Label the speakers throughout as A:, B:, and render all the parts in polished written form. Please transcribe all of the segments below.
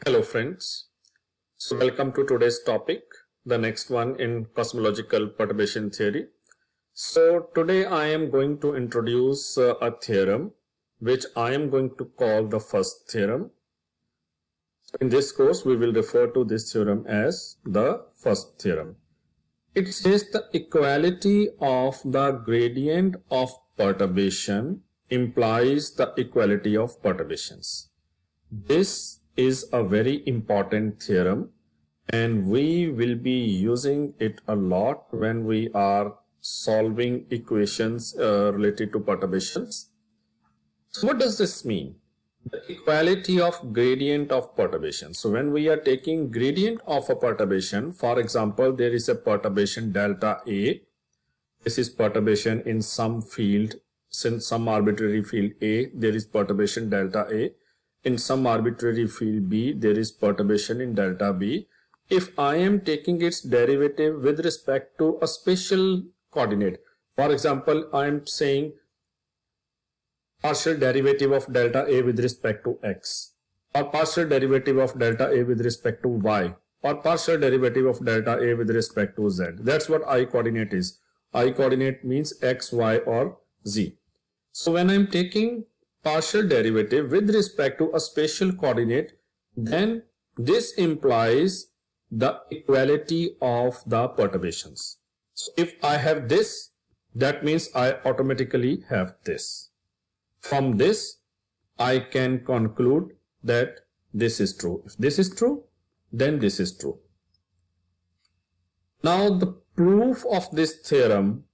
A: Hello friends, so welcome to today's topic, the next one in cosmological perturbation theory. So today I am going to introduce a theorem which I am going to call the first theorem. In this course we will refer to this theorem as the first theorem. It says the equality of the gradient of perturbation implies the equality of perturbations. This is a very important theorem and we will be using it a lot when we are solving equations related to perturbations. So what does this mean? The equality of gradient of perturbation. So when we are taking gradient of a perturbation, for example, there is a perturbation delta A. This is perturbation in some field, since some arbitrary field A, there is perturbation delta A. In some arbitrary field B, there is perturbation in delta B. If I am taking its derivative with respect to a special coordinate, for example, I am saying partial derivative of delta A with respect to X, or partial derivative of delta A with respect to Y, or partial derivative of delta A with respect to Z. That's what I coordinate is. I coordinate means X, Y, or Z. So when I am taking partial derivative with respect to a spatial coordinate, then this implies the equality of the perturbations. So if I have this, that means I automatically have this. From this, I can conclude that this is true. If this is true, then this is true. Now the proof of this theorem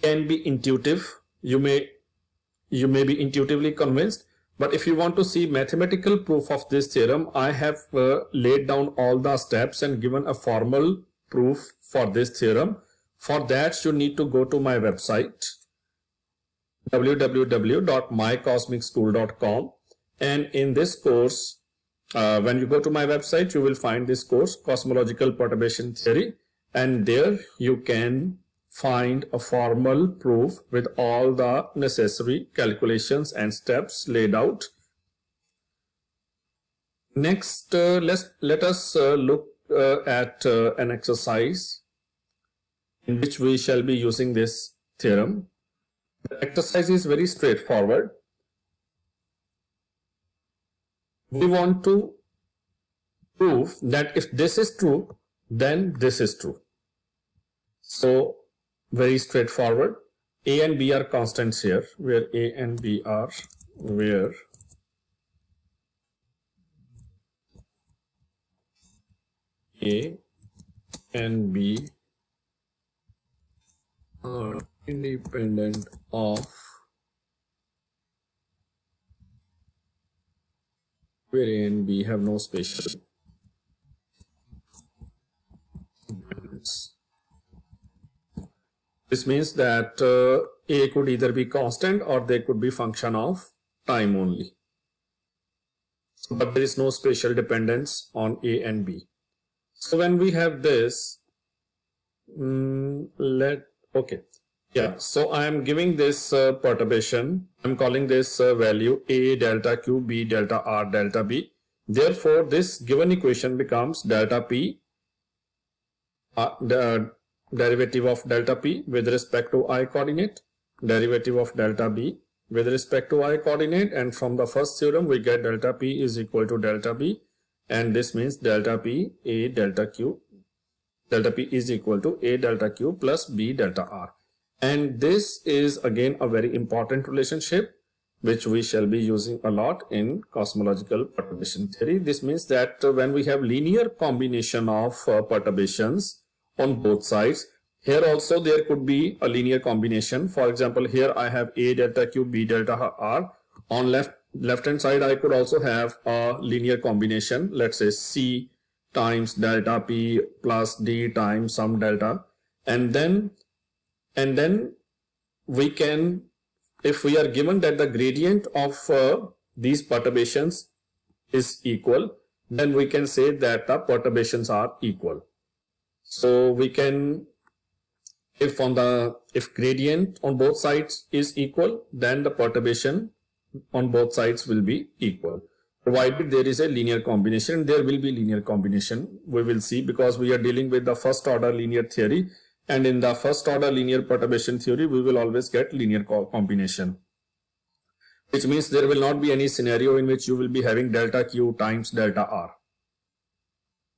A: can be intuitive. You may be intuitively convinced, but if you want to see mathematical proof of this theorem, I have laid down all the steps and given a formal proof for this theorem. For that, you need to go to my website www.mycosmicschool.com, and in this course, when you go to my website, you will find this course, Cosmological Perturbation Theory, and there you can find a formal proof with all the necessary calculations and steps laid out. Next, let us look at an exercise in which we shall be using this theorem. The exercise is very straightforward. We want to prove that if this is true, then this is true. So very straightforward. A and B are constants here, where A and B are, where A and B are independent of, where A and B have no spatial dependence. This means that A could either be constant or they could be function of time only. But there is no spatial dependence on A and B. So when we have this, so I am giving this perturbation. I'm calling this value A delta Q, B delta R delta B. Therefore, this given equation becomes delta P, the derivative of delta P with respect to I coordinate, derivative of delta B with respect to I coordinate, and from the first theorem we get delta P is equal to delta B, and this means delta P A delta Q, delta P is equal to A delta Q plus B delta R. And this is again a very important relationship which we shall be using a lot in cosmological perturbation theory. This means that when we have linear combination of perturbations on both sides, here also there could be a linear combination. For example, here I have A delta Q, B delta R. On left hand side, I could also have a linear combination. Let's say C times delta P plus D times some delta, and then we can, if we are given that the gradient of these perturbations is equal, then we can say that the perturbations are equal. So we can, if gradient on both sides is equal, then the perturbation on both sides will be equal. Provided there is a linear combination, there will be linear combination. We will see, because we are dealing with the first order linear theory, and in the first order linear perturbation theory, we will always get linear combination, which means there will not be any scenario in which you will be having delta Q times delta R,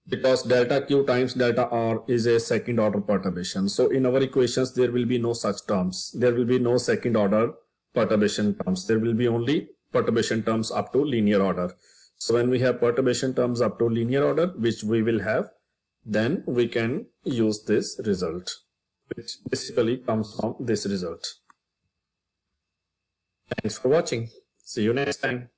A: because delta Q times delta R is a second order perturbation. So in our equations, there will be no such terms. There will be no second order perturbation terms. There will be only perturbation terms up to linear order. So when we have perturbation terms up to linear order, which we will have, then we can use this result, which basically comes from this result. Thanks for watching. See you next time.